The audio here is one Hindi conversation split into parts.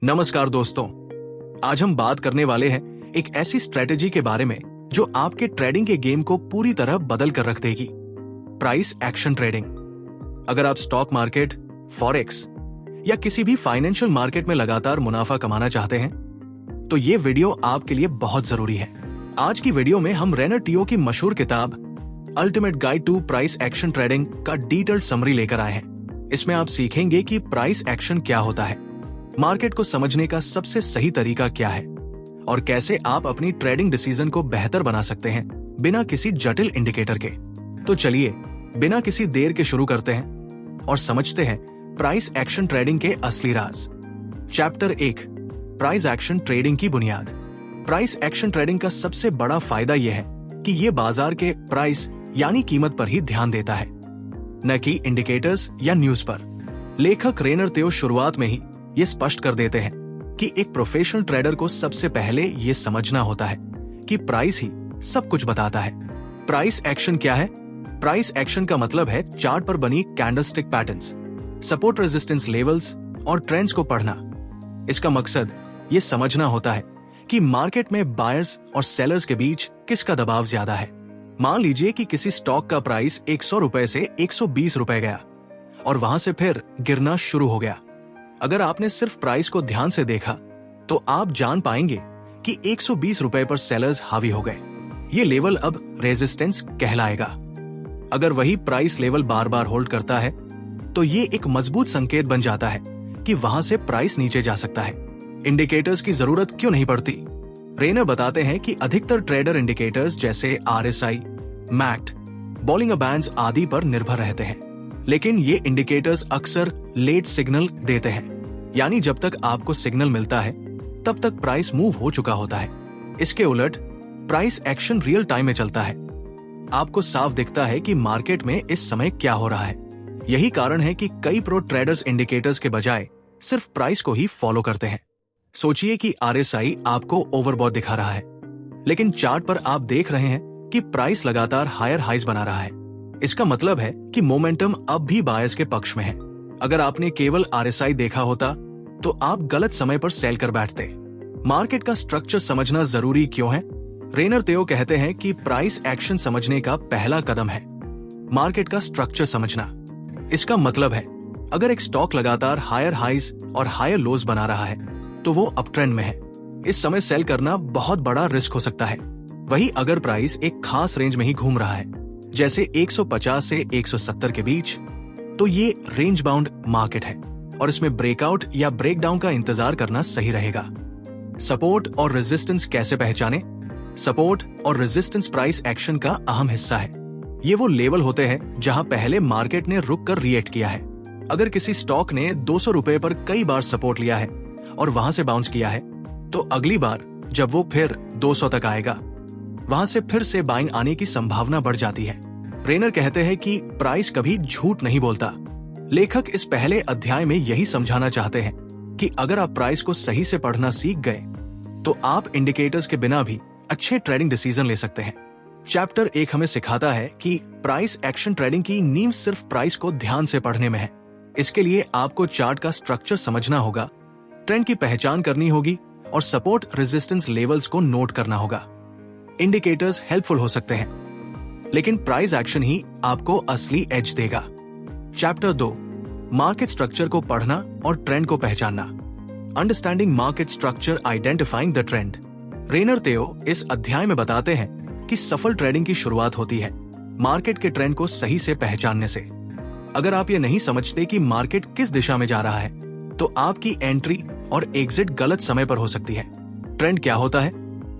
नमस्कार दोस्तों, आज हम बात करने वाले हैं एक ऐसी स्ट्रेटेजी के बारे में जो आपके ट्रेडिंग के गेम को पूरी तरह बदल कर रख देगी। Price action trading. अगर आप स्टॉक मार्केट, फॉरेक्स या किसी भी फाइनेंशियल मार्केट में लगातार मुनाफा कमाना चाहते हैं तो ये वीडियो आपके लिए बहुत जरूरी है। आज की वीडियो में हम रेनर टियो की मशहूर किताब ultimate guide to price action trading का डिटेल्ड समरी लेकर आए हैं। इसमें आप सीखेंगे कि प्राइस एक्शन क्या होता है, मार्केट को समझने का सबसे सही तरीका क्या है और कैसे आप अपनी ट्रेडिंग डिसीजन को बेहतर बना सकते हैं बिना किसी जटिल इंडिकेटर के। तो चलिए बिना किसी देर के शुरू करते हैं और समझते हैं प्राइस एक्शन ट्रेडिंग के असली राज। चैप्टर 1, प्राइस एक्शन ट्रेडिंग की बुनियाद। प्राइस एक्शन ट्रेडिंग का सबसे बड़ा फायदा यह है कि यह बाजार के प्राइस यानी कीमत पर ही ध्यान देता है, न कि इंडिकेटर्स या न्यूज पर। लेखक रेनर टियो शुरुआत में ही ये स्पष्ट कर देते हैं कि एक प्रोफेशनल ट्रेडर को सबसे पहले ये समझना होता है कि प्राइस ही सब कुछ बताता है। प्राइस एक्शन क्या है? प्राइस एक्शन का मतलब है चार्ट पर बनी candlestick patterns, support resistance levels और ट्रेंड्स को पढ़ना। इसका मकसद ये समझना होता है कि मार्केट में बायर्स और सेलर्स के बीच किसका दबाव ज्यादा है। मान लीजिए कि किसी स्टॉक का प्राइस 100 रुपए से 120 रुपए गया और वहां से फिर गिरना शुरू हो गया। अगर आपने सिर्फ प्राइस को ध्यान से देखा तो आप जान पाएंगे कि 120 रुपए पर सेलर्स हावी हो गए। ये लेवल अब रेजिस्टेंस कहलाएगा। अगर वही प्राइस लेवल बार बार होल्ड करता है तो ये एक मजबूत संकेत बन जाता है कि वहां से प्राइस नीचे जा सकता है। इंडिकेटर्स की जरूरत क्यों नहीं पड़ती? रेनर बताते हैं कि अधिकतर ट्रेडर इंडिकेटर्स जैसे RSI, मैक्ट, बॉलिंगर बैंड्स आदि पर निर्भर रहते हैं, लेकिन ये इंडिकेटर्स अक्सर लेट सिग्नल देते हैं, यानी जब तक आपको सिग्नल मिलता है तब तक प्राइस मूव हो चुका होता है। इसके उलट प्राइस एक्शन रियल टाइम में चलता है। आपको साफ दिखता है कि मार्केट में इस समय क्या हो रहा है। यही कारण है कि कई प्रो ट्रेडर्स इंडिकेटर्स के बजाय सिर्फ प्राइस को ही फॉलो करते हैं। सोचिए कि RSI आपको ओवरबॉट दिखा रहा है, लेकिन चार्ट पर आप देख रहे हैं कि प्राइस लगातार हायर हाइज बना रहा है। इसका मतलब है कि मोमेंटम अब भी बायर्स के पक्ष में है। अगर आपने केवल RSI देखा होता तो आप गलत समय पर सेल कर बैठते। मार्केट का स्ट्रक्चर समझना जरूरी क्यों है? रेनर टियो कहते हैं कि प्राइस एक्शन समझने का पहला कदम है मार्केट का स्ट्रक्चर समझना। इसका मतलब है अगर एक स्टॉक लगातार हायर हाइज और हायर लोज बना रहा है तो वो अप ट्रेंड में है। इस समय सेल करना बहुत बड़ा रिस्क हो सकता है। वही अगर प्राइस एक खास रेंज में ही घूम रहा है, जैसे 150 से 170 के बीच, तो ये रेंज बाउंड मार्केट है और इसमें ब्रेकआउट या ब्रेकडाउन का इंतजार करना सही रहेगा। सपोर्ट और रेजिस्टेंस कैसे पहचाने? सपोर्ट और रेजिस्टेंस प्राइस एक्शन का अहम हिस्सा है। ये वो लेवल होते हैं जहां पहले मार्केट ने रुक कर रिएक्ट किया है। अगर किसी स्टॉक ने 200 रुपए पर कई बार सपोर्ट लिया है और वहां से बाउंस किया है तो अगली बार जब वो फिर 200 तक आएगा वहां से फिर से बाइंग आने की संभावना बढ़ जाती है। रेनर कहते हैं कि प्राइस कभी झूठ नहीं बोलता। लेखक इस पहले अध्याय में यही समझाना चाहते हैं कि अगर आप प्राइस को सही से पढ़ना सीख गए तो आप इंडिकेटर्स के बिना भी अच्छे ट्रेडिंग डिसीजन ले सकते हैं। चैप्टर 1 हमें सिखाता है कि प्राइस एक्शन ट्रेडिंग की नींव सिर्फ प्राइस को ध्यान से पढ़ने में है। इसके लिए आपको चार्ट का स्ट्रक्चर समझना होगा, ट्रेंड की पहचान करनी होगी और सपोर्ट रेजिस्टेंस लेवल्स को नोट करना होगा। इंडिकेटर्स हेल्पफुल हो सकते हैं, लेकिन प्राइस एक्शन ही आपको असली एज देगा। चैप्टर 2, मार्केट स्ट्रक्चर को पढ़ना और ट्रेंड को पहचानना। Understanding market structure, identifying the trend. Rayner Teo इस अध्याय में बताते हैं कि सफल ट्रेडिंग की शुरुआत होती है मार्केट के ट्रेंड को सही से पहचानने से। अगर आप ये नहीं समझते कि मार्केट किस दिशा में जा रहा है तो आपकी एंट्री और एग्जिट गलत समय पर हो सकती है। ट्रेंड क्या होता है?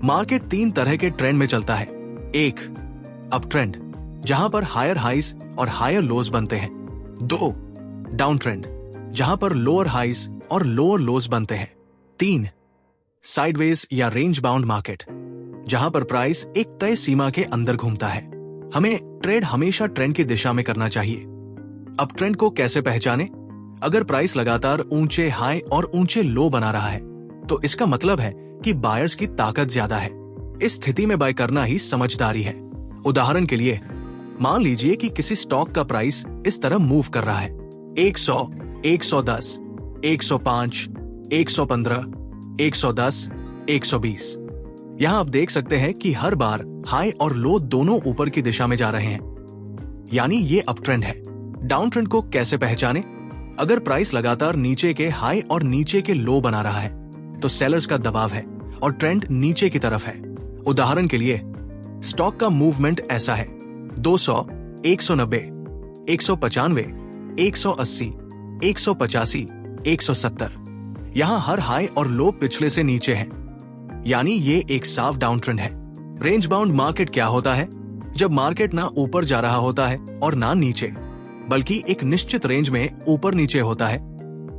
मार्केट 3 तरह के ट्रेंड में चलता है। 1, अप ट्रेंड, जहां पर हायर हाइज और हायर लोज बनते हैं। 2, डाउन ट्रेंड, जहां पर लोअर हाइज और लोअर लोज बनते हैं। 3, साइडवेज या रेंज बाउंड मार्केट, जहां पर प्राइस एक तय सीमा के अंदर घूमता है। हमें ट्रेड हमेशा ट्रेंड की दिशा में करना चाहिए। अब ट्रेंड को कैसे पहचाने? अगर प्राइस लगातार ऊंचे हाई और ऊंचे लो बना रहा है तो इसका मतलब है कि बायर्स की ताकत ज्यादा है। इस स्थिति में बाय करना ही समझदारी है। उदाहरण के लिए मान लीजिए कि किसी स्टॉक का प्राइस इस तरह मूव कर रहा है 100, 110, 105, 115, 110, 120। यहां आप देख सकते हैं कि हर बार हाई और लो दोनों ऊपर की दिशा में जा रहे हैं, यानी ये अप ट्रेंड है। डाउन ट्रेंड को कैसे पहचाने? अगर प्राइस लगातार नीचे के हाई और नीचे के लो बना रहा है तो सेलर्स का दबाव है और ट्रेंड नीचे की तरफ है। उदाहरण के लिए स्टॉक का मूवमेंट ऐसा है 200, 190, 195, 180, 185, 170। यहां हर हाई और लो पिछले से नीचे हैं, यानी ये एक साफ डाउन ट्रेंड है। रेंज बाउंड मार्केट क्या होता है? जब मार्केट ना ऊपर जा रहा होता है और ना नीचे, बल्कि एक निश्चित रेंज में ऊपर नीचे होता है,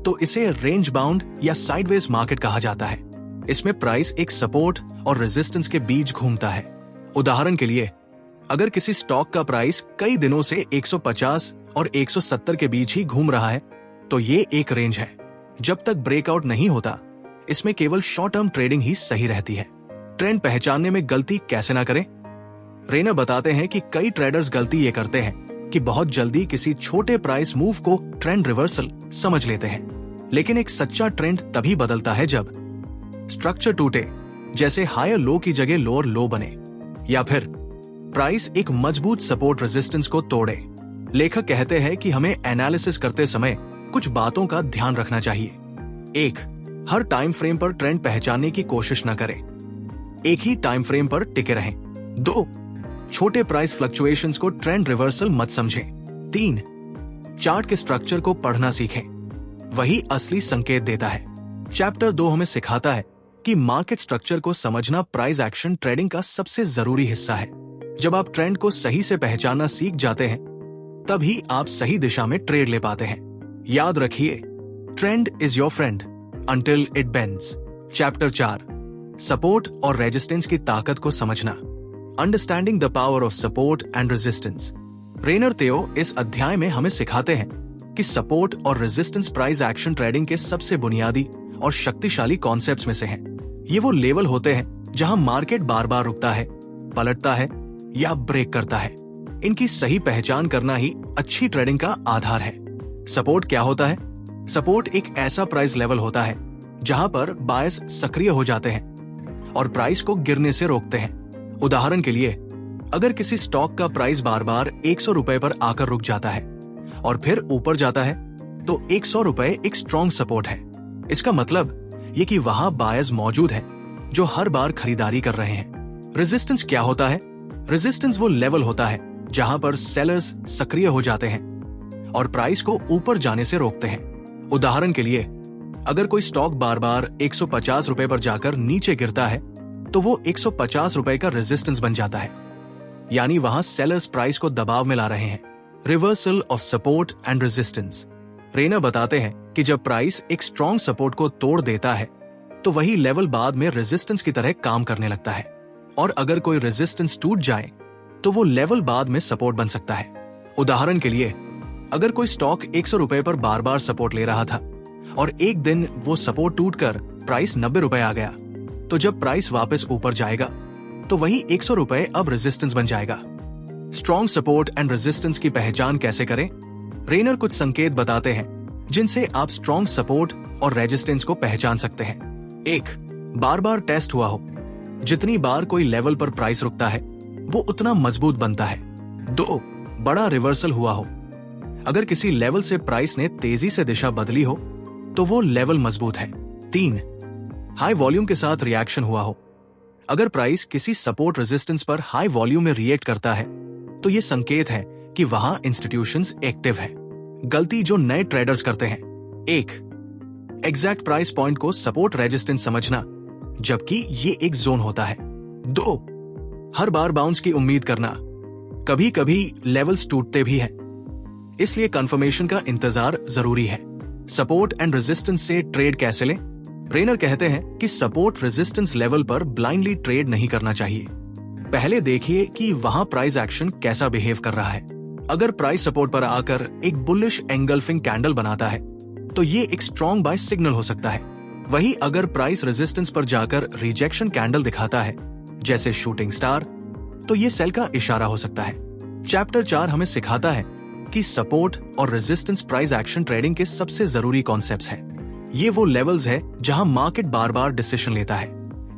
तो इसे रेंज बाउंड या साइडवेज मार्केट कहा जाता है। इसमें प्राइस एक सपोर्ट और रेजिस्टेंस के बीच घूमता है। उदाहरण के लिए अगर किसी स्टॉक का प्राइस कई दिनों से 150 और 170 के बीच ही घूम रहा है तो ये एक रेंज है। जब तक ब्रेकआउट नहीं होता, इसमें केवल शॉर्ट टर्म ट्रेडिंग ही सही रहती है। ट्रेंड पहचानने में गलती कैसे ना करें? रेनर बताते हैं कि कई ट्रेडर्स गलती ये करते हैं कि बहुत जल्दी किसी छोटे प्राइस मूव को ट्रेंड रिवर्सल समझ लेते हैं। लेकिन एक सच्चा ट्रेंड तभी बदलता है जब स्ट्रक्चर टूटे, जैसे हायर लो की जगह लोअर लो बने, या फिर प्राइस एक मजबूत सपोर्ट रेजिस्टेंस को तोड़े। लेखक कहते हैं कि हमें एनालिसिस करते समय कुछ बातों का ध्यान रखना चाहिए। 1. हर टाइम फ्रेम पर ट्रेंड पहचानने की कोशिश न करें, एक ही टाइम फ्रेम पर टिके रहें। 2. छोटे प्राइस फ्लक्चुएशंस को ट्रेंड रिवर्सल मत समझें। 3. चार्ट के स्ट्रक्चर को पढ़ना सीखें, वही असली संकेत देता है। चैप्टर 2 हमें सिखाता है कि मार्केट स्ट्रक्चर को समझना प्राइस एक्शन ट्रेडिंग का सबसे जरूरी हिस्सा है। जब आप ट्रेंड को सही से पहचानना सीख जाते हैं, तभी आप सही दिशा में ट्रेड ले पाते हैं। याद रखिए, trend is your friend until it bends. Chapter 4, support और रेजिस्टेंस की ताकत को समझना, understanding the power of support and resistance. Rayner Teo इस अध्याय में हमें सिखाते हैं कि सपोर्ट और रेजिस्टेंस प्राइस एक्शन ट्रेडिंग के सबसे बुनियादी और शक्तिशाली कॉन्सेप्ट्स में से हैं। ये वो लेवल होते हैं जहां मार्केट बार बार रुकता है, पलटता है या ब्रेक करता है। इनकी सही पहचान करना ही अच्छी ट्रेडिंग का आधार है। सपोर्ट क्या होता है? सपोर्ट एक ऐसा प्राइस लेवल होता है जहां पर बायर्स सक्रिय हो जाते हैं और प्राइस को गिरने से रोकते हैं। उदाहरण के लिए अगर किसी स्टॉक का प्राइस बार बार 100 रुपए पर आकर रुक जाता है और फिर ऊपर जाता है तो 100 रुपए एक स्ट्रॉन्ग सपोर्ट है। इसका मतलब ये कि वहां बायर्स मौजूद हैं जो हर बार खरीदारी कर रहे हैं। रेजिस्टेंस क्या होता है? रेजिस्टेंस वो लेवल होता है जहां पर सेलर्स सक्रिय हो जाते हैं और प्राइस को ऊपर जाने से रोकते हैं। उदाहरण के लिए अगर कोई स्टॉक बार बार 150 रुपए पर जाकर नीचे गिरता है तो वो 150 रुपए का रेजिस्टेंस बन जाता है, यानी वहां सेलर्स प्राइस को दबाव में ला रहे हैं। Reversal of support and resistance. Rayner बताते हैं कि जब प्राइस एक स्ट्रॉन्ग सपोर्ट को तोड़ देता है तो वही लेवल बाद में रेजिस्टेंस की तरह काम करने लगता है, और अगर कोई रेजिस्टेंस टूट जाए तो वो लेवल बाद में सपोर्ट बन सकता है। उदाहरण के लिए अगर कोई स्टॉक 100 रुपए पर बार बार सपोर्ट ले रहा था और एक दिन वो सपोर्ट टूटकर प्राइस 90 रुपए आ गया, तो जब प्राइस वापस ऊपर जाएगा तो वही 100 रुपए अब रेजिस्टेंस बन जाएगा। स्ट्रॉन्ग सपोर्ट एंड रेजिस्टेंस की पहचान कैसे करें? रेनर कुछ संकेत बताते हैं जिनसे आप स्ट्रॉन्ग सपोर्ट और रेजिस्टेंस को पहचान सकते हैं। 1. बार बार टेस्ट हुआ हो। जितनी बार कोई लेवल पर प्राइस रुकता है वो उतना मजबूत बनता है। 2. बड़ा रिवर्सल हुआ हो। अगर किसी लेवल से प्राइस ने तेजी से दिशा बदली हो तो वो लेवल मजबूत है। 3. हाई वॉल्यूम के साथ रिएक्शन हुआ हो। अगर प्राइस किसी सपोर्ट रेजिस्टेंस पर हाई वॉल्यूम में रिएक्ट करता है तो ये संकेत है कि वहां इंस्टीट्यूशंस एक्टिव है। गलती जो नए ट्रेडर्स करते हैं। 1. एग्जैक्ट प्राइस पॉइंट को सपोर्ट रेजिस्टेंस समझना, जबकि ये एक जोन होता है। 2. हर बार बाउंस की उम्मीद करना, कभी कभी लेवल्स टूटते भी हैं, इसलिए कंफर्मेशन का इंतजार जरूरी है। सपोर्ट एंड रेजिस्टेंस से ट्रेड कैसे लें? रेनर कहते हैं कि सपोर्ट रेजिस्टेंस लेवल पर ब्लाइंडली ट्रेड नहीं करना चाहिए। पहले देखिए कि वहां प्राइस एक्शन कैसा बिहेव कर रहा है। अगर प्राइस सपोर्ट पर आकर एक बुलिश एंगल्फिंग कैंडल बनाता है तो ये एक स्ट्रॉन्ग बाय सिग्नल हो सकता है। वही अगर प्राइस रेजिस्टेंस पर जाकर रिजेक्शन कैंडल दिखाता है, जैसे शूटिंग स्टार, तो ये सेल का इशारा हो सकता है। चैप्टर 4 हमें सिखाता है कि सपोर्ट और रेजिस्टेंस प्राइस एक्शन ट्रेडिंग के सबसे जरूरी कॉन्सेप्ट्स हैं। ये वो लेवल्स है जहां मार्केट बार बार डिसीजन लेता है।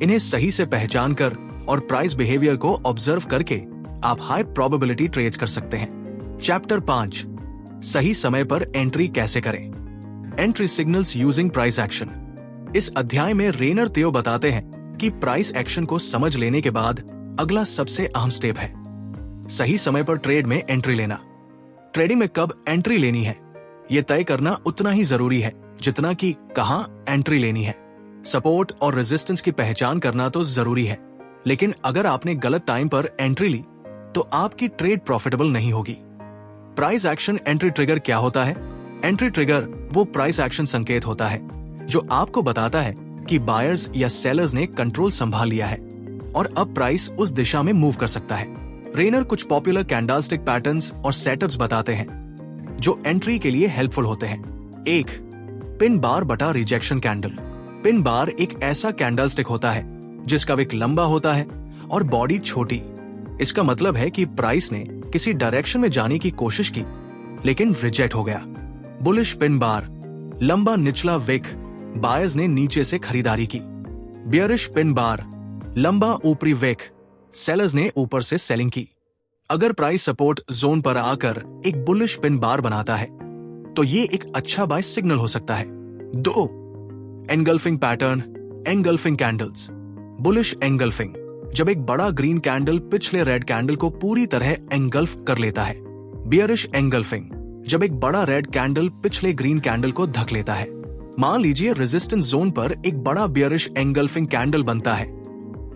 इन्हें सही से पहचान कर और प्राइस बिहेवियर को ऑब्जर्व करके आप हाई प्रोबेबिलिटी ट्रेड्स कर सकते हैं। चैप्टर 5, सही समय पर एंट्री कैसे करें। Entry signals using price action. इस अध्याय में रेनर थियो बताते हैं कि प्राइस एक्शन को समझ लेने के बाद अगला सबसे अहम स्टेप है सही समय पर ट्रेड में एंट्री लेना। ट्रेडिंग में कब एंट्री लेनी है यह तय करना उतना ही जरूरी है जितना कि कहां एंट्री लेनी है। सपोर्ट और रेजिस्टेंस की पहचान करना तो जरूरी है, लेकिन अगर आपने गलत टाइम पर एंट्री ली तो आपकी ट्रेड प्रॉफिटेबल नहीं होगी। प्राइस एक्शन एंट्री ट्रिगर क्या होता है? एंट्री ट्रिगर वो प्राइस एक्शन संकेत होता है जो आपको बताता है कि बायर्स या सेलर्स ने कंट्रोल संभाल लिया है और अब प्राइस उस दिशा में मूव कर सकता है। रेनर कुछ पॉपुलर कैंडलस्टिक पैटर्न्स और सेटअप्स बताते हैं जो एंट्री के लिए हेल्पफुल होते हैं। 1. पिन बार बटा रिजेक्शन कैंडल। पिन बार एक ऐसा कैंडलस्टिक होता है जिसका विक लंबा होता है और बॉडी छोटी। इसका मतलब है कि प्राइस ने किसी डायरेक्शन में जाने की कोशिश की लेकिन रिजेक्ट हो गया। बुलिश पिन बार, लंबा निचला विक, बायर्स ने नीचे से खरीदारी की। बियरिश पिन बार, लंबा ऊपरी विक, सेलर्स ने ऊपर से सेलिंग की। अगर प्राइस सपोर्ट जोन पर आकर एक बुलिश पिन बार बनाता है तो ये एक अच्छा बाय सिग्नल हो सकता है। 2. Engulfing pattern, engulfing candles. Bullish engulfing, जब एक बड़ा ग्रीन कैंडल पिछले रेड कैंडल को पूरी तरह एंगल्फ कर लेता है। बियरिश एंगल्फिंग, जब एक बड़ा रेड कैंडल पिछले ग्रीन कैंडल को ढक लेता है। मान लीजिए रेजिस्टेंस जोन पर एक बड़ा बियरिश एंगल्फिंग कैंडल बनता है,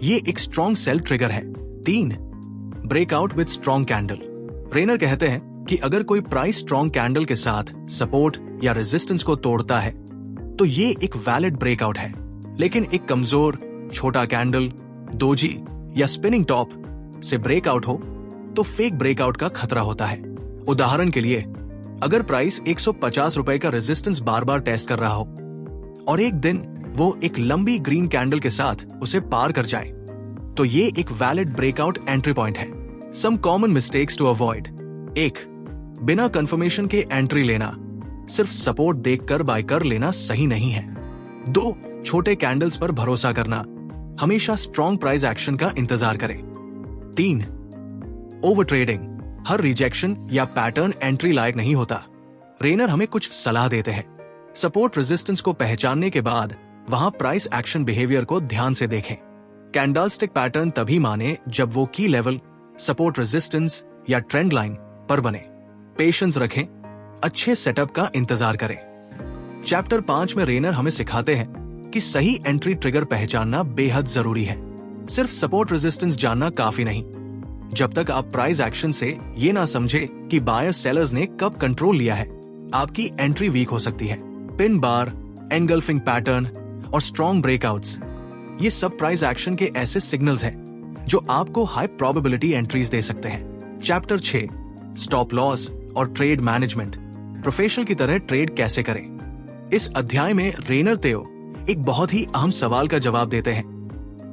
ये एक स्ट्रॉन्ग सेल ट्रिगर है। 3. Breakout with strong candle. Rayner कहते हैं कि अगर कोई प्राइस स्ट्रॉन्ग कैंडल के साथ सपोर्ट या रेजिस्टेंस को तोड़ता है तो ये एक वैलिड ब्रेकआउट है, लेकिन एक कमजोर छोटा कैंडल, दोजी या स्पिनिंग टॉप से ब्रेकआउट हो तो फेक ब्रेकआउट का खतरा होता है। उदाहरण के लिए, अगर प्राइस 150 रुपए का रेजिस्टेंस बार बार टेस्ट कर रहा हो और एक दिन वो एक लंबी ग्रीन कैंडल के साथ उसे पार कर जाए तो ये एक वैलिड ब्रेकआउट एंट्री पॉइंट है। Some common mistakes to avoid. 1. बिना कंफर्मेशन के एंट्री लेना। सिर्फ सपोर्ट देखकर बाय कर लेना सही नहीं है। 2. छोटे कैंडल्स पर भरोसा करना। हमेशा स्ट्रॉन्ग प्राइस एक्शन का इंतजार करें। 3. Overtrading. हर रिजेक्शन या पैटर्न एंट्री लायक नहीं होता। रेनर हमें कुछ सलाह देते हैं। सपोर्ट रेजिस्टेंस को पहचानने के बाद वहां प्राइस एक्शन बिहेवियर को ध्यान से देखें। कैंडलस्टिक पैटर्न तभी माने जब वो की लेवल, सपोर्ट रेजिस्टेंस या ट्रेंड लाइन पर बने। पेशेंस रखें, अच्छे सेटअप का इंतजार करें। चैप्टर 5 में रेनर हमें सिखाते हैं कि सही एंट्री ट्रिगर पहचानना बेहद जरूरी है। सिर्फ सपोर्ट रेजिस्टेंस जानना काफी नहीं। जब तक आप प्राइस एक्शन से ये ना समझे कि बायर सेलर्स ने कब कंट्रोल लिया है, आपकी एंट्री वीक हो सकती है। पिन बार, एंगल्फिंग पैटर्न और स्ट्रॉन्ग ब्रेकआउट्स, ये सब प्राइस एक्शन के ऐसे सिग्नल्स हैं जो आपको हाई प्रोबेबिलिटी एंट्रीज दे सकते हैं। चैप्टर 6, स्टॉप लॉस और ट्रेड मैनेजमेंट। प्रोफेशनल की तरह ट्रेड कैसे करें। इस अध्याय में रेनर थियो एक बहुत ही अहम सवाल का जवाब देते हैं,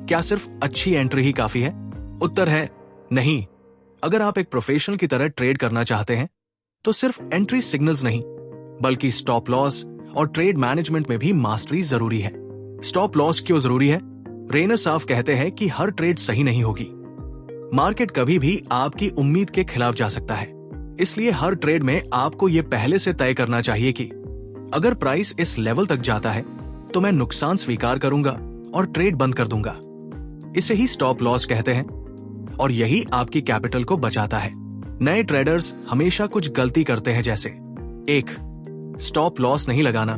क्या सिर्फ अच्छी एंट्री ही काफी है? उत्तर है नहीं। अगर आप एक प्रोफेशनल की तरह ट्रेड करना चाहते हैं तो सिर्फ एंट्री सिग्नल्स नहीं बल्कि स्टॉप लॉस और ट्रेड मैनेजमेंट में भी मास्टरी जरूरी है। स्टॉप लॉस क्यों जरूरी है? रेनर साफ कहते हैं कि हर ट्रेड सही नहीं होगी। मार्केट कभी भी आपकी उम्मीद के खिलाफ जा सकता है, इसलिए हर ट्रेड में आपको ये पहले से तय करना चाहिए कि अगर प्राइस इस लेवल तक जाता है तो मैं नुकसान स्वीकार करूंगा और ट्रेड बंद कर दूंगा। इसे ही स्टॉप लॉस कहते हैं और यही आपकी कैपिटल को बचाता है। नए ट्रेडर्स हमेशा कुछ गलती करते हैं, जैसे 1. स्टॉप लॉस नहीं लगाना,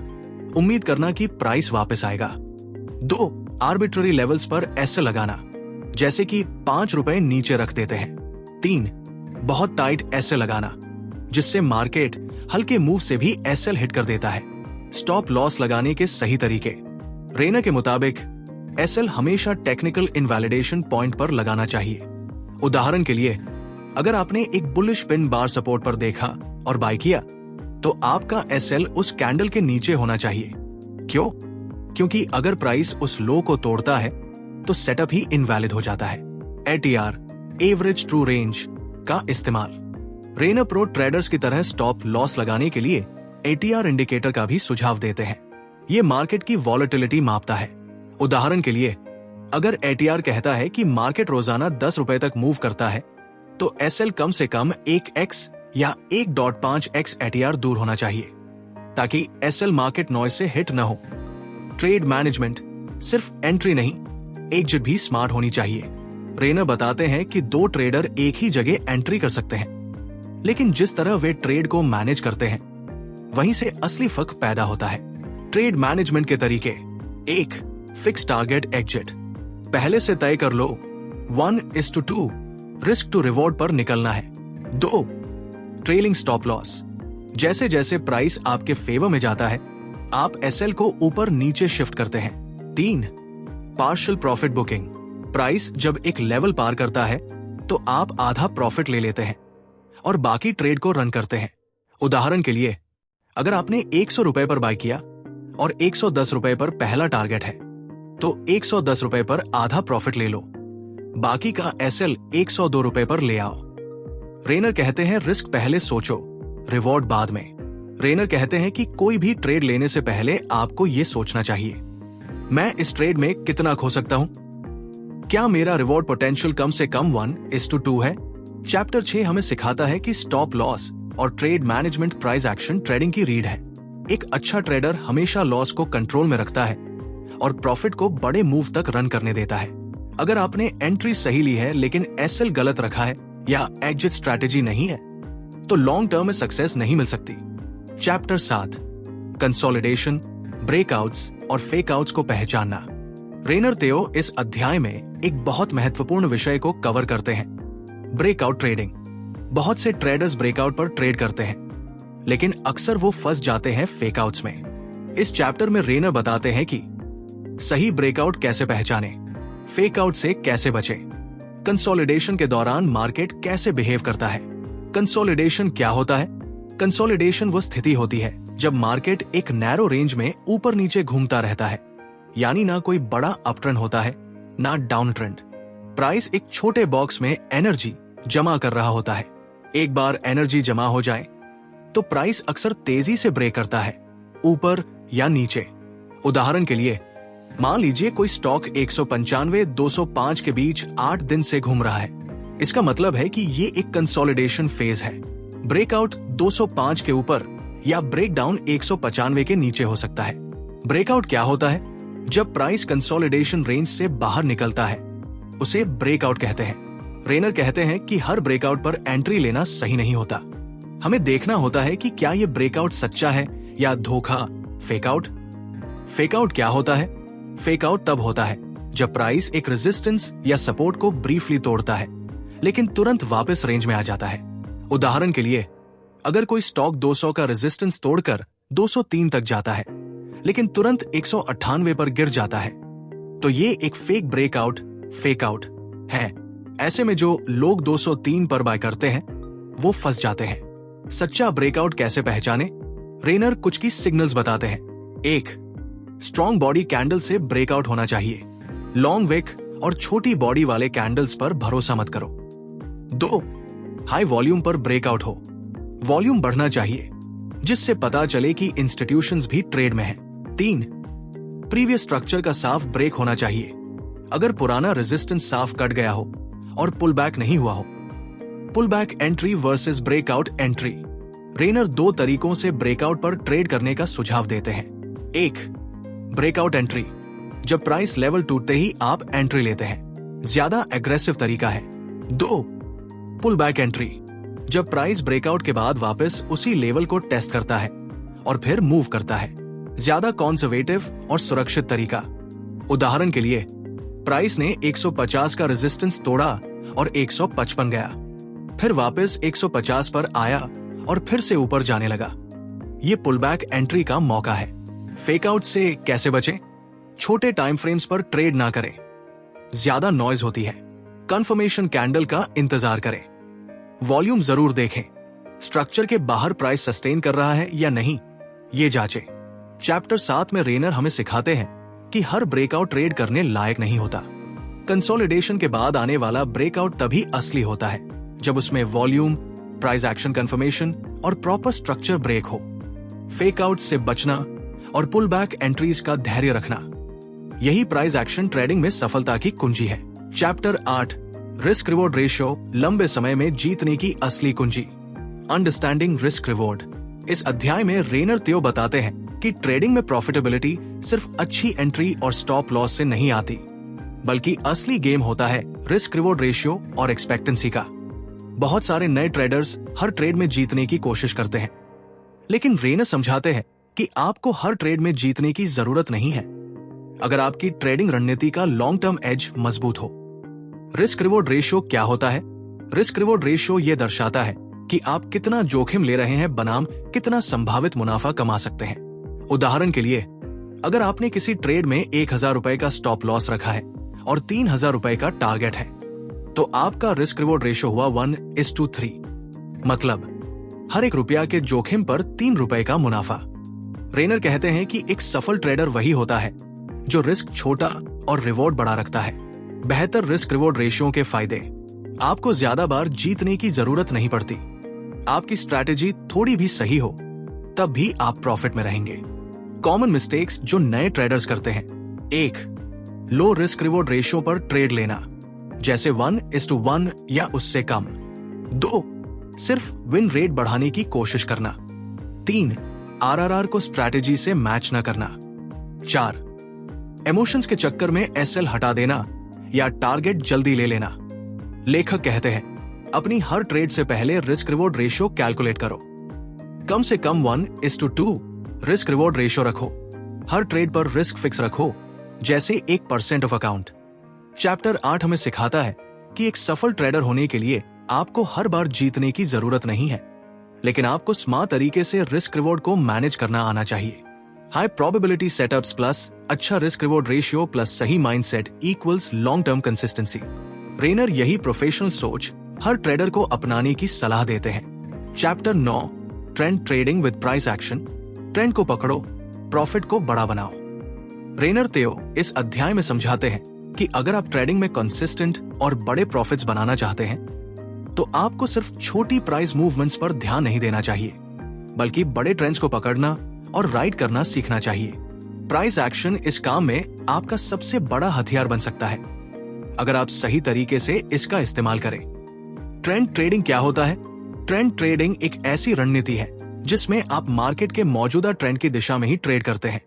उम्मीद करना कि प्राइस वापस आएगा। 2. आर्बिट्ररी लेवल्स पर एसएल लगाना, जैसे कि 5 रुपए नीचे रख देते हैं। 3. बहुत टाइट एसएल लगाना, जिससे मार्केट हल्के मूव से भी एसएल हिट कर देता है। स्टॉप लॉस लगाने के सही तरीके। रेनर के मुताबिक एसएल हमेशा टेक्निकल इनवैलिडेशन पॉइंट पर लगाना चाहिए। उदाहरण के लिए, अगर आपने एक बुलिश पिन बार सपोर्ट पर देखा और बाय किया तो आपका एसएल उस कैंडल के नीचे होना चाहिए। क्यों? क्योंकि अगर प्राइस उस लो को तोड़ता है तो सेटअप ही इनवैलिड हो जाता है। एटीआर, एवरेज ट्रू रेंज का इस्तेमाल। रेनर प्रो ट्रेडर्स की तरह स्टॉप लॉस लगाने के लिए एटीआर इंडिकेटर का भी सुझाव देते हैं। ये मार्केट की वॉलेटिलिटी मापता है। उदाहरण के लिए, अगर एटीआर कहता है कि मार्केट रोजाना 10 रुपए तक मूव करता है, तो एसएल कम से कम 1x या 1.5x एटीआर दूर होना चाहिए, ताकि एसएल मार्केट नॉइज से हिट न हो। ट्रेड मैनेजमेंट सिर्फ एंट्री नहीं, एग्जिट भी स्मार्ट होनी चाहिए। रेनर बताते हैं कि दो ट्रेडर एक ही जगह एंट्री कर सकते हैं, लेकिन जिस तरह वे ट्रेड को मैनेज करते हैं, वहीं से असली फर्क पैदा होता है। ट्रेड मैनेजमेंट के तरीके: 1. Fix target exit. पहले से तय कर लो 1:2 रिस्क टू रिवॉर्ड पर निकलना है। 2. Trailing stop loss. जैसे जैसे प्राइस आपके फेवर में जाता है, आप एसएल को ऊपर नीचे शिफ्ट करते हैं। 3. Partial profit booking. प्राइस जब एक लेवल पार करता है, तो आप आधा प्रॉफिट ले लेते हैं और बाकी ट्रेड को रन करते हैं। उदाहरण के लिए, अगर आपने 100 रुपए पर बाय किया और 110 रुपए पर पहला टारगेट है, तो 110 रुपए पर आधा प्रॉफिट ले लो, बाकी का एसएल 102 रुपए पर ले आओ। रेनर कहते हैं रिस्क पहले सोचो, रिवॉर्ड बाद में। रेनर कहते हैं कि कोई भी ट्रेड लेने से पहले आपको यह सोचना चाहिए, मैं इस ट्रेड में कितना खो सकता हूं? क्या मेरा रिवॉर्ड पोटेंशियल कम से कम 1:2 है? चैप्टर 6 हमें सिखाता है कि स्टॉप लॉस और trade management price action trading की रीढ़ है। एक अच्छा ट्रेडर हमेशा लॉस को कंट्रोल में रखता है और प्रॉफिट को बड़े मूव तक रन करने देता है। अगर आपने एंट्री सही ली है लेकिन एसएल गलत रखा है या एग्जिट स्ट्रैटेजी नहीं है, तो लॉन्ग टर्म में सक्सेस नहीं मिल सकती। चैप्टर 7 कंसोलिडेशन, ब्रेकआउट्स और फेकआउट्स को पहचानना। रेनर तेओ इस अध्याय में एक बहुत महत्वपूर्ण विषय को कवर करते हैं, ब्रेकआउट ट्रेडिंग। बहुत से ट्रेडर्स ब्रेकआउट पर ट्रेड करते हैं, लेकिन अक्सर वो फंस जाते हैं फेकआउट्स में। इस चैप्टर में रेनर बताते हैं कि सही ब्रेकआउट कैसे पहचाने, फेकआउट से कैसे बचें, कंसोलिडेशन के दौरान मार्केट कैसे बिहेव करता है। कंसोलिडेशन क्या होता है? कंसोलिडेशन वो स्थिति होती है जब मार्केट एक नैरो रेंज में ऊपर नीचे घूमता रहता है, यानी ना कोई बड़ा अप ट्रेंड होता है ना डाउन ट्रेंड। प्राइस एक छोटे बॉक्स में एनर्जी जमा कर रहा होता है। एक बार एनर्जी जमा हो जाए तो प्राइस अक्सर तेजी से ब्रेक करता है, ऊपर या नीचे। उदाहरण के लिए, मान लीजिए कोई स्टॉक 195-205 के बीच 8 दिन से घूम रहा है। इसका मतलब है कि ये एक कंसोलिडेशन फेज है। ब्रेकआउट 205 के ऊपर या ब्रेकडाउन 195 के नीचे हो सकता है। ब्रेकआउट क्या होता है? जब प्राइस कंसोलिडेशन रेंज से बाहर निकलता है, उसे ब्रेकआउट कहते हैं। रेनर कहते हैं कि हर ब्रेकआउट पर एंट्री लेना सही नहीं होता। हमें देखना होता है कि क्या ये ब्रेकआउट सच्चा है या धोखा, फेकआउट। फेकआउट क्या होता है? फेकआउट तब होता है जब प्राइस एक रेजिस्टेंस या सपोर्ट को ब्रीफली तोड़ता है, लेकिन तुरंत वापस रेंज में आ जाता है। उदाहरण के लिए, अगर कोई स्टॉक 200 का रेजिस्टेंस तोड़कर 203 तक जाता है, लेकिन तुरंत 198 पर गिर जाता है, तो ये एक फेक ब्रेकआउट, फेकआउट है। ऐसे में जो लोग 203 पर बाय करते हैं, वो फंस जाते हैं। सच्चा ब्रेकआउट कैसे पहचाने? रेनर कुछ की सिग्नल्स बताते हैं। 1. स्ट्रॉन्ग बॉडी कैंडल से ब्रेकआउट होना चाहिए। लॉन्ग विक और छोटी बॉडी वाले कैंडल्स पर भरोसा मत करो। 2. हाई वॉल्यूम पर ब्रेकआउट हो। वॉल्यूम बढ़ना चाहिए, जिससे पता चले कि इंस्टीट्यूशंस भी ट्रेड में हैं। 3. प्रीवियस स्ट्रक्चर का साफ ब्रेक होना चाहिए। अगर पुराना रेजिस्टेंस साफ कट गया हो और पुल बैक नहीं हुआ हो। Pullback entry versus breakout entry. Rayner 2 तरीकों से ब्रेकआउट पर ट्रेड करने का सुझाव देते हैं। 1. ब्रेकआउट एंट्री, जब प्राइस लेवल टूटते ही आप एंट्री लेते हैं, ज्यादा एग्रेसिव तरीका है। 2. पुल बैक एंट्री, जब प्राइस ब्रेकआउट के बाद वापस उसी लेवल को टेस्ट करता है और फिर मूव करता है, ज्यादा कंजर्वेटिव और सुरक्षित तरीका। उदाहरण के लिए, प्राइस ने 150 का रेजिस्टेंस तोड़ा और 155 गया, फिर वापस 150 पर आया और फिर से ऊपर जाने लगा। ये पुल बैक एंट्री का मौका है। फेकआउट से कैसे बचें? छोटे टाइम फ्रेम्स पर ट्रेड ना करें, ज्यादा नॉइज होती है। कंफर्मेशन कैंडल का इंतजार करें। वॉल्यूम जरूर देखें, स्ट्रक्चर के बाहर प्राइस सस्टेन कर रहा है या नहीं, ये जांचें। चैप्टर 7 में रेनर हमें सिखाते हैं कि हर ब्रेकआउट ट्रेड करने लायक नहीं होता। कंसोलिडेशन के बाद आने वाला ब्रेकआउट तभी असली होता है जब उसमें वॉल्यूम, प्राइस एक्शन कंफर्मेशन और प्रॉपर स्ट्रक्चर ब्रेक हो। फेकआउट से बचना और पुल बैक एंट्रीज का धैर्य रखना, यही प्राइस एक्शन ट्रेडिंग में सफलता की कुंजी है। चैप्टर 8, रिस्क रिवॉर्ड रेशियो, लंबे समय में जीतने की असली कुंजी, अंडरस्टैंडिंग रिस्क रिवॉर्ड। इस अध्याय में रेनर थियो बताते हैं कि ट्रेडिंग में प्रॉफिटेबिलिटी सिर्फ अच्छी एंट्री और स्टॉप लॉस से नहीं आती, बल्कि असली गेम होता है रिस्क रिवॉर्ड रेशियो और एक्सपेक्टेंसी का। बहुत सारे नए ट्रेडर्स हर ट्रेड में जीतने की कोशिश करते हैं, लेकिन रेनर समझाते हैं कि आपको हर ट्रेड में जीतने की जरूरत नहीं है, अगर आपकी ट्रेडिंग रणनीति का लॉन्ग टर्म एज मजबूत हो। रिस्क रिवॉर्ड रेशियो क्या होता है? रिस्क रिवॉर्ड रेशियो यह दर्शाता है कि आप कितना जोखिम ले रहे हैं बनाम कितना संभावित मुनाफा कमा सकते हैं। उदाहरण के लिए, अगर आपने किसी ट्रेड में 1000 रुपए का स्टॉप लॉस रखा है और 3000 रुपए का टारगेट है, तो आपका रिस्क रिवॉर्ड रेशियो हुआ 1:3, मतलब हर एक रुपया के जोखिम पर 3 रुपए का मुनाफा। रेनर कहते हैं कि एक सफल ट्रेडर वही होता है जो रिस्क छोटा और रिवॉर्ड बड़ा रखता है। बेहतर रिस्क रिवॉर्ड रेशियो के फायदे, आपको ज्यादा बार जीतने की जरूरत नहीं पड़ती। आपकी स्ट्रैटेजी थोड़ी भी सही हो तब भी आप प्रॉफिट में रहेंगे। कॉमन मिस्टेक्स जो नए ट्रेडर्स करते हैं: 1. लो रिस्क रिवॉर्ड रेशियो पर ट्रेड लेना, जैसे 1:1 या उससे कम। 2. सिर्फ विन रेट बढ़ाने की कोशिश करना। 3. आरआरआर को स्ट्रैटेजी से मैच न करना। 4. इमोशंस के चक्कर में एसएल हटा देना या टारगेट जल्दी ले लेना। लेखक कहते हैं, अपनी हर ट्रेड से पहले रिस्क रिवॉर्ड रेशियो कैलकुलेट करो। कम से कम 1:2 रिस्क रिवॉर्ड रेशियो रखो। हर ट्रेड पर रिस्क फिक्स रखो, जैसे 1% ऑफ अकाउंट। चैप्टर 8 हमें सिखाता है कि एक सफल ट्रेडर होने के लिए आपको हर बार जीतने की जरूरत नहीं है, लेकिन आपको स्मार्ट तरीके से रिस्क रिवॉर्ड को मैनेज करना आना चाहिए। हाई प्रोबेबिलिटी सेटअप्स प्लस अच्छा रिस्क रिवॉर्ड रेशियो प्लस सही mindset equals long term consistency. Rayner यही प्रोफेशनल सोच हर ट्रेडर को अपनाने की सलाह देते हैं। Chapter 9, trend trading with price action, trend को पकड़ो, प्रॉफिट को बड़ा बनाओ। रेनर थियो इस अध्याय में समझाते हैं कि अगर आप ट्रेडिंग में कंसिस्टेंट और बड़े प्रॉफिट्स बनाना चाहते हैं, तो आपको सिर्फ छोटी प्राइस मूवमेंट्स पर ध्यान नहीं देना चाहिए, बल्कि बड़े ट्रेंड्स को पकड़ना और राइड करना सीखना चाहिए। प्राइस एक्शन इस काम में आपका सबसे बड़ा हथियार बन सकता है, अगर आप सही तरीके से इसका इस्तेमाल करें। ट्रेंड ट्रेडिंग क्या होता है? ट्रेंड ट्रेडिंग एक ऐसी रणनीति है जिसमें आप मार्केट के मौजूदा ट्रेंड की दिशा में ही ट्रेड करते हैं।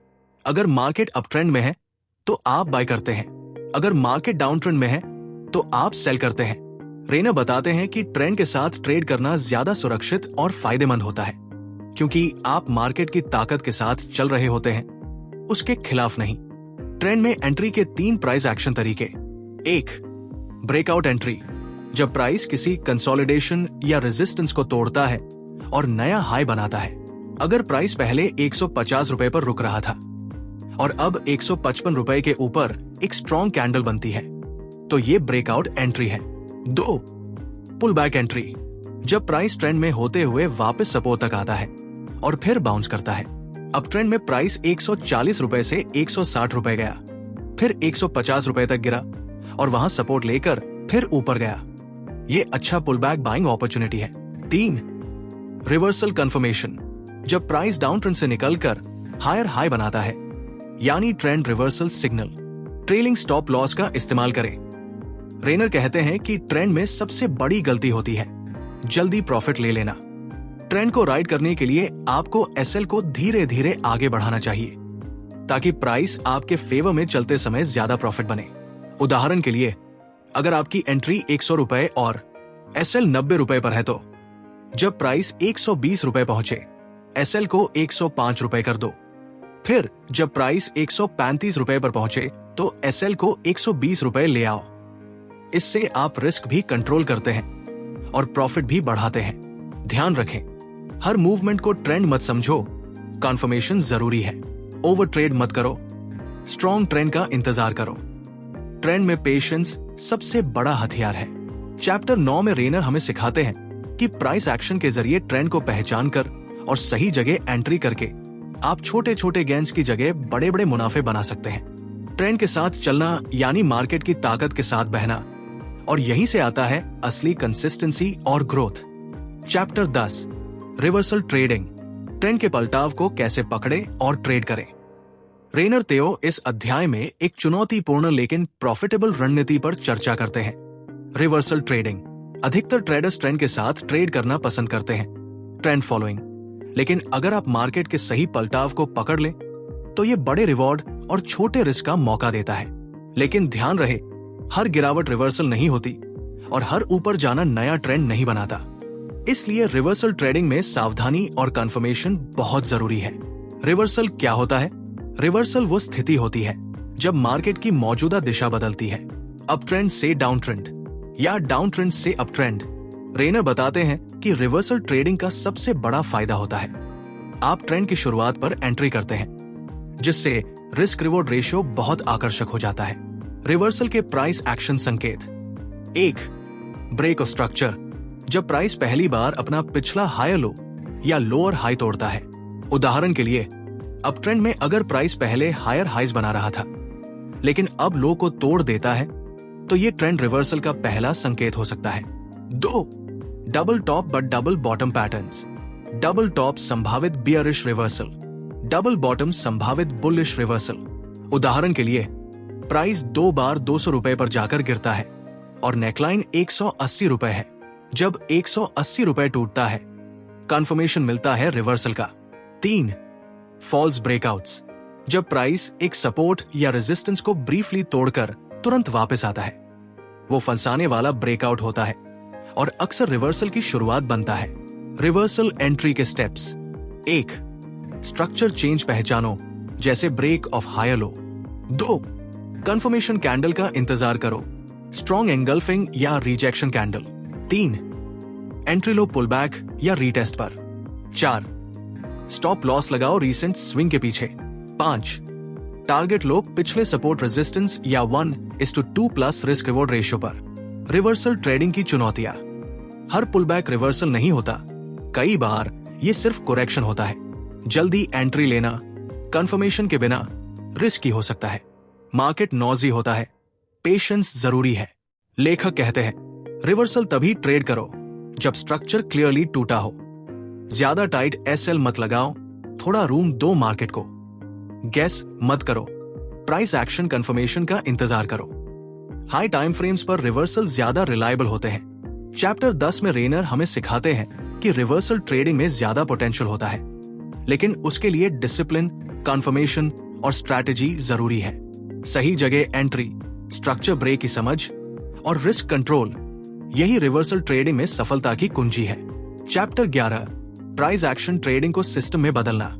अगर मार्केट अप ट्रेंड में है तो आप बाय करते हैं, अगर मार्केट डाउन ट्रेंड में है तो आप सेल करते हैं। रेनर बताते हैं कि ट्रेंड के साथ ट्रेड करना ज्यादा सुरक्षित और फायदेमंद होता है, क्योंकि आप मार्केट की ताकत के साथ चल रहे होते हैं, उसके खिलाफ नहीं। ट्रेंड में एंट्री के 3 प्राइस एक्शन तरीके। 1. ब्रेकआउट एंट्री, जब प्राइस किसी कंसोलिडेशन या रेजिस्टेंस को तोड़ता है और नया हाई बनाता है। अगर प्राइस पहले 150 रुपए पर रुक रहा था और अब 155 रुपए के ऊपर एक स्ट्रॉन्ग कैंडल बनती है, तो ये ब्रेकआउट एंट्री है। 2. पुल बैक एंट्री, जब प्राइस ट्रेंड में होते हुए वापस सपोर्ट तक आता है और फिर बाउंस करता है। अब ट्रेंड में प्राइस 140 रुपए से 160 रुपए गया, फिर 150 रुपए तक गिरा और वहां सपोर्ट लेकर फिर ऊपर गया। ये अच्छा पुल बैक बाइंग अपॉर्चुनिटी है। 3. रिवर्सल कंफर्मेशन, जब प्राइस डाउन ट्रेंड से निकलकर हायर हाई बनाता है, यानी trend reversal signal. Trailing stop loss का इस्तेमाल करें। रेनर कहते हैं कि ट्रेंड में सबसे बड़ी गलती होती है जल्दी प्रॉफिट ले लेना। ट्रेंड को राइड करने के लिए आपको एसएल को धीरे धीरे आगे बढ़ाना चाहिए, ताकि प्राइस आपके फेवर में चलते समय ज्यादा प्रॉफिट बने। उदाहरण के लिए, अगर आपकी एंट्री 100 रुपए और एसएल 90 रुपए पर है, तो जब प्राइस 120 रुपए पहुंचे, एसएल को 105 रुपए कर दो। फिर जब प्राइस 135 रुपए पर पहुंचे, तो एसएल को 120 रुपए ले आओ। इससे आप रिस्क भी कंट्रोल करते हैं और प्रॉफिट भी बढ़ाते हैं। ध्यान रखें, हर मूवमेंट को ट्रेंड मत समझो, कन्फर्मेशन जरूरी है। ओवर ट्रेड मत करो, स्ट्रॉन्ग ट्रेंड का इंतजार करो। ट्रेंड में पेशेंस सबसे बड़ा हथियार है। चैप्टर 9 में रेनर हमें सिखाते हैं कि प्राइस एक्शन के जरिए ट्रेंड को पहचान कर और सही जगह एंट्री करके आप छोटे छोटे गेन्स की जगह बड़े बड़े मुनाफे बना सकते हैं। ट्रेंड के साथ चलना यानी मार्केट की ताकत के साथ बहना, और यहीं से आता है असली कंसिस्टेंसी और growth. Chapter 10, reversal trading, trend के पलटाव को कैसे पकड़े और ट्रेड करें। रेनर तेओ इस अध्याय में एक चुनौतीपूर्ण लेकिन प्रॉफिटेबल रणनीति पर चर्चा करते हैं, रिवर्सल ट्रेडिंग। अधिकतर ट्रेडर्स ट्रेंड के साथ ट्रेड करना पसंद करते हैं, ट्रेंड फॉलोइंग। लेकिन अगर आप मार्केट के सही पलटाव को पकड़ लें तो ये बड़े रिवॉर्ड और छोटे रिस्क का मौका देता है। लेकिन ध्यान रहे, हर गिरावट रिवर्सल नहीं होती और हर ऊपर जाना नया ट्रेंड नहीं बनाता। इसलिए रिवर्सल ट्रेडिंग में सावधानी और कंफर्मेशन बहुत जरूरी है। रिवर्सल क्या होता है? रिवर्सल वो स्थिति होती है जब मार्केट की मौजूदा दिशा बदलती है, अप ट्रेंड से डाउन ट्रेंड या डाउन ट्रेंड से अप ट्रेंड। रेनर बताते हैं कि रिवर्सल ट्रेडिंग का सबसे बड़ा फायदा होता है, आप ट्रेंड की शुरुआत पर एंट्री करते हैं, जिससे रिस्क रिवॉर्ड रेशियो बहुत आकर्षक हो जाता है। रिवर्सल के प्राइस एक्शन संकेत। 1. ब्रेक ऑफ स्ट्रक्चर, जब प्राइस पहली बार अपना पिछला हायर लो या लोअर हाई तोड़ता है। उदाहरण के लिए, अप ट्रेंड में अगर प्राइस पहले हायर हाइज बना रहा था लेकिन अब लो को तोड़ देता है तो ये ट्रेंड रिवर्सल का पहला संकेत हो सकता है। 2. Double top but double bottom patterns. Double top संभावित बियरिश रिवर्सल, डबल बॉटम संभावित बुलिश रिवर्सल। उदाहरण के लिए, प्राइस 2 बार 200 रुपए पर जाकर गिरता है और नेकलाइन 180 रुपए है। जब 180 रुपए टूटता है, कंफर्मेशन मिलता है रिवर्सल का। 3. फॉल्स ब्रेकआउट्स, जब प्राइस एक सपोर्ट या रेजिस्टेंस को ब्रीफली तोड़कर तुरंत वापस आता है, वो फंसाने वाला ब्रेकआउट होता है और अक्सर रिवर्सल की शुरुआत बनता है। रिवर्सल एंट्री के स्टेप्स। 1. स्ट्रक्चर चेंज पहचानो, जैसे break of higher low. 2. Confirmation candle का इंतजार करो, स्ट्रॉन्ग एंगल्फिंग या रिजेक्शन कैंडल। 3. एंट्री लो पुलबैक या रीटेस्ट पर। 4. स्टॉप लॉस लगाओ रीसेंट स्विंग के पीछे। 5. टारगेट लो पिछले सपोर्ट रेजिस्टेंस या 1:2 प्लस रिस्क रिवॉर्ड रेशियो पर। रिवर्सल ट्रेडिंग की चुनौतियां। हर पुलबैक रिवर्सल नहीं होता, कई बार ये सिर्फ करेक्शन होता है। जल्दी एंट्री लेना कंफर्मेशन के बिना रिस्की हो सकता है। मार्केट नॉजी होता है, पेशेंस जरूरी है। लेखक कहते हैं, रिवर्सल तभी ट्रेड करो जब स्ट्रक्चर क्लियरली टूटा हो। ज्यादा टाइट एसएल मत लगाओ, थोड़ा रूम दो मार्केट को। गैस मत करो, प्राइस एक्शन कंफर्मेशन का इंतजार करो। हाई टाइम फ्रेम्स पर रिवर्सल ज्यादा रिलायबल होते हैं। चैप्टर 10 में रेनर हमें सिखाते हैं कि रिवर्सल ट्रेडिंग में ज्यादा पोटेंशियल होता है, लेकिन उसके लिए डिसिप्लिन, कंफर्मेशन और स्ट्रैटेजी जरूरी है। सही जगह एंट्री, स्ट्रक्चर ब्रेक की समझ और रिस्क कंट्रोल, यही रिवर्सल ट्रेडिंग में सफलता की कुंजी है। चैप्टर 11, प्राइस एक्शन ट्रेडिंग को सिस्टम में बदलना।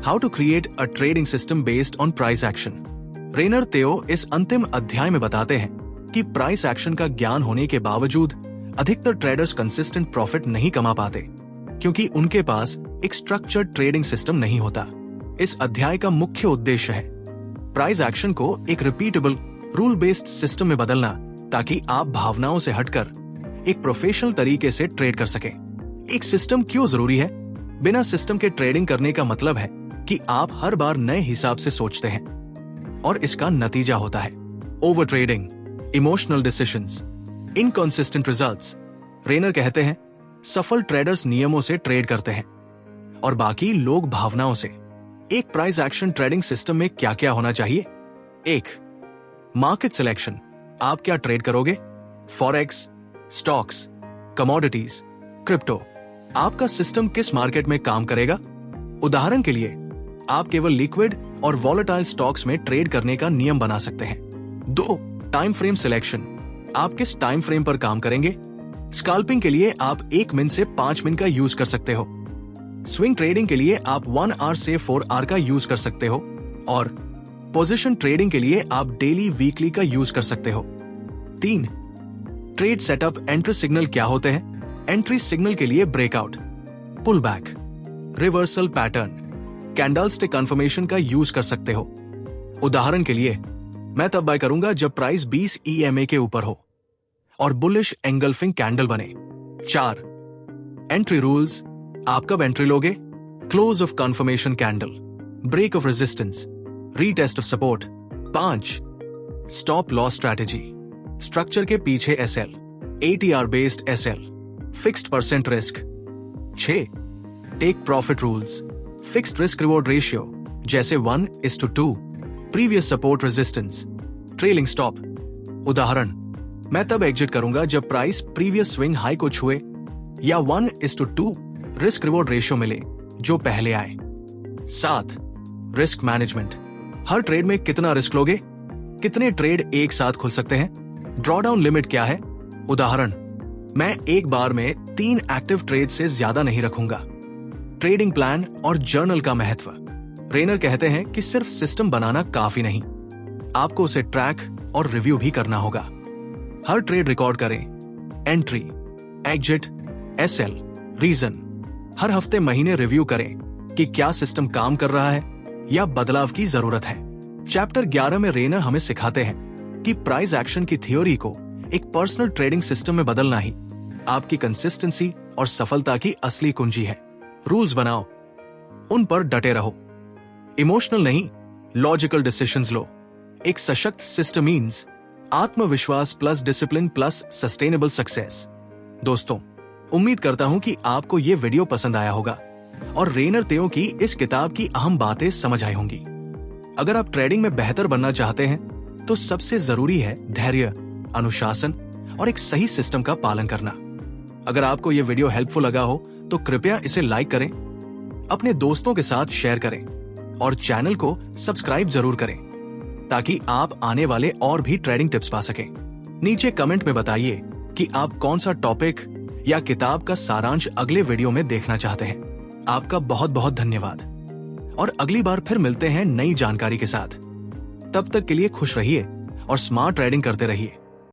How to create a trading system based on price action. Rayner Teo इस अंतिम अध्याय में बताते हैं कि प्राइस एक्शन का ज्ञान होने के बावजूद अधिकतर ट्रेडर्स कंसिस्टेंट प्रॉफिट नहीं कमा पाते, क्योंकि उनके पास एक स्ट्रक्चर्ड ट्रेडिंग सिस्टम नहीं होता। इस अध्याय का मुख्य उद्देश्य है प्राइस एक्शन को एक रिपीटेबल, रूल बेस्ड सिस्टम में बदलना, ताकि आप भावनाओं से हटकर एक प्रोफेशनल तरीके से ट्रेड कर सकें। एक सिस्टम क्यों जरूरी है? बिना सिस्टम के ट्रेडिंग करने का मतलब है कि आप हर बार नए हिसाब से सोचते हैं और इसका नतीजा होता है overtrading, emotional decisions, inconsistent results. Rayner कहते हैं, सफल ट्रेडर्स नियमों से ट्रेड करते हैं और बाकी लोग भावनाओं से। एक प्राइस एक्शन ट्रेडिंग सिस्टम में क्या क्या होना चाहिए? 1. मार्केट सिलेक्शन, आप क्या ट्रेड करोगे? Forex, stocks, commodities, crypto. आपका सिस्टम किस मार्केट में काम करेगा? उदाहरण के लिए, आप केवल लिक्विड और वॉलेटाइल स्टॉक्स में ट्रेड करने का नियम बना सकते हैं। 2. टाइम फ्रेम सिलेक्शन, आप किस टाइम फ्रेम पर काम करेंगे? स्कैल्पिंग के लिए आप 1 मिनट से 5 मिनट का यूज कर सकते हो। स्विंग ट्रेडिंग के लिए आप 1 आवर से 4 आवर का यूज कर सकते हो और पोजीशन ट्रेडिंग के लिए आप डेली, वीकली का यूज कर सकते हो। 3. ट्रेड सेटअप एंट्री सिग्नल क्या होते हैं? एंट्री सिग्नल के लिए breakout, pull back, reversal pattern, candlestick confirmation का यूज कर सकते हो। उदाहरण के लिए, मैं तब बाय करूंगा जब प्राइस 20 EMA के ऊपर हो और बुलिश एंगल्फिंग कैंडल बने। 4. एंट्री रूल्स, आप कब एंट्री लोगे? Close of confirmation candle, break of resistance, retest of support. 5. Stop loss strategy, structure के पीछे SL, ATR based SL, fixed percent risk. 6. Take profit rules, fixed risk reward ratio जैसे 1:2, previous support resistance, trailing stop. उदाहरण, मैं तब एग्जिट करूंगा जब प्राइस प्रीवियस स्विंग हाई को छुए या 1:2 रिस्क रिवॉर्ड रेशियो मिले जो पहले आए। 7. Risk management. हर ट्रेड में कितना रिस्क लोगे? कितने ट्रेड एक साथ खुल सकते हैं? ड्रॉडाउन लिमिट क्या है? उदाहरण, मैं एक बार में 3 एक्टिव ट्रेड से ज्यादा नहीं रखूंगा। ट्रेडिंग प्लान और जर्नल का महत्व। रेनर कहते हैं कि सिर्फ सिस्टम बनाना काफी नहीं, आपको उसे ट्रैक और रिव्यू भी करना होगा। हर ट्रेड रिकॉर्ड करें, एंट्री, एग्जिट, एसएल, रीजन। हर हफ्ते महीने रिव्यू करें कि क्या सिस्टम काम कर रहा है या बदलाव की जरूरत है। चैप्टर 11 में रेनर हमें सिखाते हैं कि प्राइस एक्शन की थ्योरी को एक पर्सनल ट्रेडिंग सिस्टम में बदलना ही आपकी कंसिस्टेंसी और सफलता की असली कुंजी है। रूल्स बनाओ, उन पर डटे रहो। इमोशनल नहीं, लॉजिकल डिसीजंस लो। एक सशक्त सिस्टम मीन्स आत्मविश्वास plus discipline plus sustainable success. दोस्तों, उम्मीद करता हूं कि आपको ये वीडियो पसंद आया होगा और रेनर तेओ की इस किताब की अहम बातें समझ आई होंगी। अगर आप ट्रेडिंग में बेहतर बनना चाहते हैं तो सबसे जरूरी है धैर्य, अनुशासन और एक सही सिस्टम का पालन करना। अगर आपको यह वीडियो हेल्पफुल लगा हो तो कृपया इसे लाइक करें, अपने दोस्तों के साथ शेयर करें और चैनल को सब्सक्राइब जरूर करें ताकि आप आने वाले और भी ट्रेडिंग टिप्स पा सकें। नीचे कमेंट में बताइए कि आप कौन सा टॉपिक या किताब का सारांश अगले वीडियो में देखना चाहते हैं। आपका बहुत बहुत धन्यवाद और अगली बार फिर मिलते हैं नई जानकारी के साथ। तब तक के लिए खुश रहिए और स्मार्ट ट्रेडिंग करते रहिए।